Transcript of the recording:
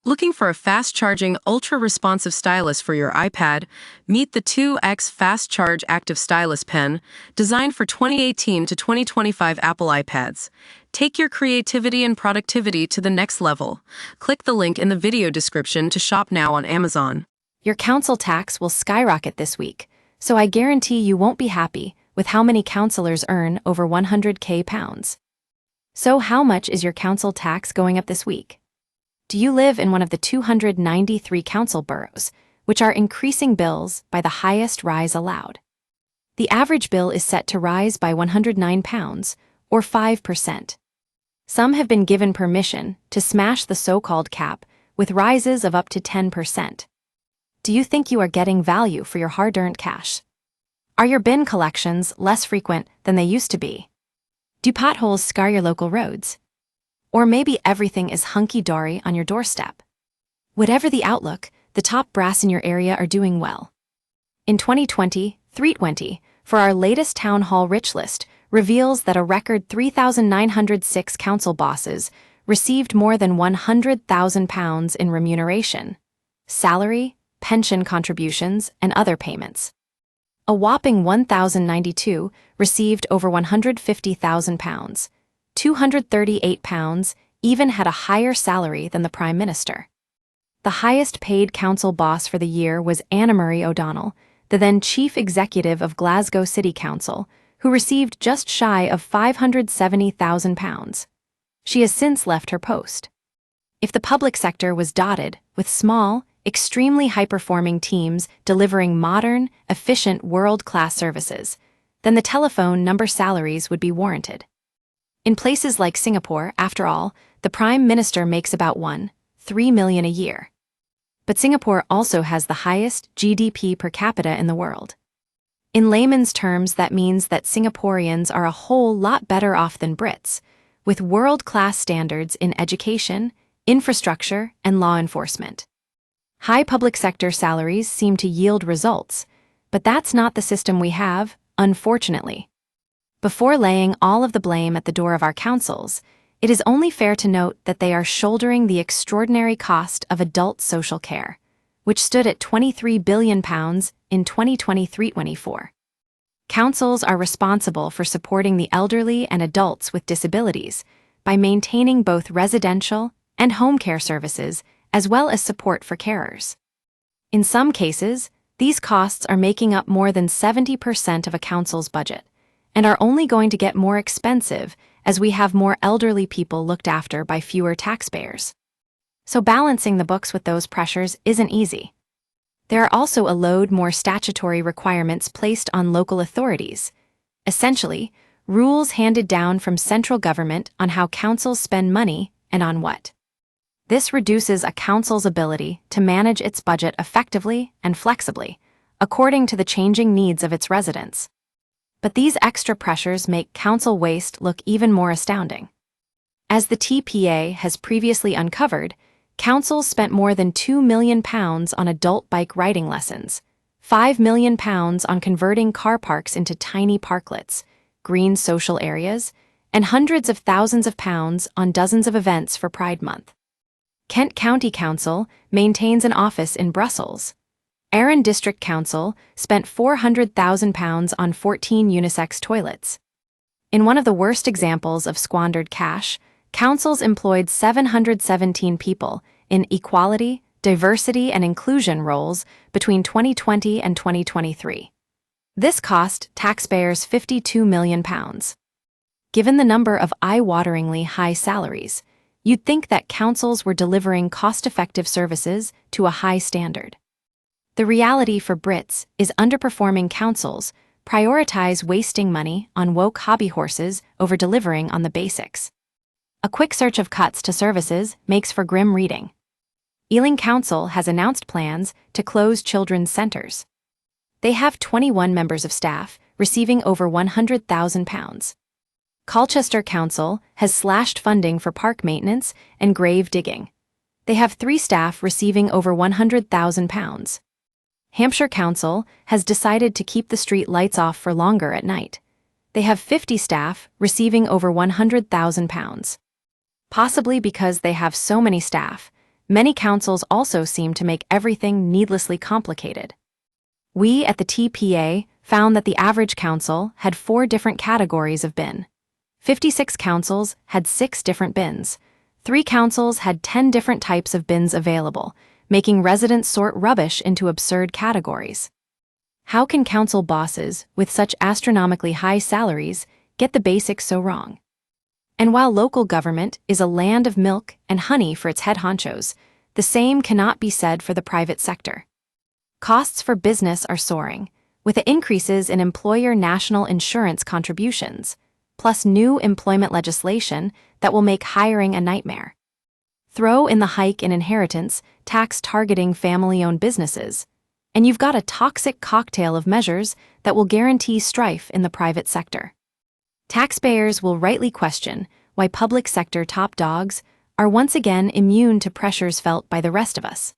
Looking for a fast-charging, ultra-responsive stylus for your iPad? Meet the 2X Fast Charge Active Stylus Pen, designed for 2018 to 2025 Apple iPads. Take your creativity and productivity to the next level. Click the link in the video description to shop now on Amazon. Your council tax will skyrocket this week, so I guarantee you won't be happy with how many councillors earn over £100,000. So how much is your council tax going up this week? Do you live in one of the 293 council boroughs, which are increasing bills by the highest rise allowed? The average bill is set to rise by £109, or 5%. Some have been given permission to smash the so-called cap with rises of up to 10%. Do you think you are getting value for your hard-earned cash? Are your bin collections less frequent than they used to be? Do potholes scar your local roads? Or maybe everything is hunky-dory on your doorstep. Whatever the outlook, the top brass in your area are doing well. In 2020, for our latest Town Hall Rich List reveals that a record 3,906 council bosses received more than £100,000 in remuneration, salary, pension contributions, and other payments. A whopping 1,092 received over £150,000. £238 even had a higher salary than the Prime Minister. The highest paid council boss for the year was Anna Marie O'Donnell, the then Chief Executive of Glasgow City Council, who received just shy of £570,000. She has since left her post. If the public sector was dotted with small, extremely high-performing teams delivering modern, efficient, world-class services, then the telephone number salaries would be warranted. In places like Singapore, after all, the Prime Minister makes about $3 million a year. But Singapore also has the highest GDP per capita in the world. In layman's terms, that means that Singaporeans are a whole lot better off than Brits, with world-class standards in education, infrastructure, and law enforcement. High public sector salaries seem to yield results, but that's not the system we have, unfortunately. Before laying all of the blame at the door of our councils, it is only fair to note that they are shouldering the extraordinary cost of adult social care, which stood at £23 billion in 2023-24. Councils are responsible for supporting the elderly and adults with disabilities by maintaining both residential and home care services, as well as support for carers. In some cases, these costs are making up more than 70% of a council's budget, and are only going to get more expensive as we have more elderly people looked after by fewer taxpayers. So balancing the books with those pressures isn't easy. There are also a load more statutory requirements placed on local authorities, essentially, rules handed down from central government on how councils spend money and on what. This reduces a council's ability to manage its budget effectively and flexibly, according to the changing needs of its residents. But these extra pressures make council waste look even more astounding. As the TPA has previously uncovered, councils spent more than £2 million on adult bike riding lessons, £5 million on converting car parks into tiny parklets, green social areas, and hundreds of thousands of pounds on dozens of events for Pride Month. Kent County Council maintains an office in Brussels. Arran District Council spent £400,000 on 14 unisex toilets. In one of the worst examples of squandered cash, councils employed 717 people in equality, diversity, and inclusion roles between 2020 and 2023. This cost taxpayers £52 million. Given the number of eye-wateringly high salaries, you'd think that councils were delivering cost-effective services to a high standard. The reality for Brits is underperforming councils prioritize wasting money on woke hobby horses over delivering on the basics. A quick search of cuts to services makes for grim reading. Ealing Council has announced plans to close children's centres. They have 21 members of staff, receiving over £100,000. Colchester Council has slashed funding for park maintenance and grave digging. They have 3 staff receiving over £100,000. Hampshire Council has decided to keep the street lights off for longer at night. They have 50 staff receiving over £100,000. Possibly because they have so many staff, Many councils also seem to make everything needlessly complicated. We at the TPA found that the average council had 4 different categories of bin. 56 councils had 6 different bins. 3 councils had 10 different types of bins available, making residents sort rubbish into absurd categories. How can council bosses, with such astronomically high salaries, get the basics so wrong? And while local government is a land of milk and honey for its head honchos, the same cannot be said for the private sector. Costs for business are soaring, with the increases in employer national insurance contributions, plus new employment legislation that will make hiring a nightmare. Throw in the hike in inheritance tax targeting family-owned businesses, and you've got a toxic cocktail of measures that will guarantee strife in the private sector. Taxpayers will rightly question why public sector top dogs are once again immune to pressures felt by the rest of us.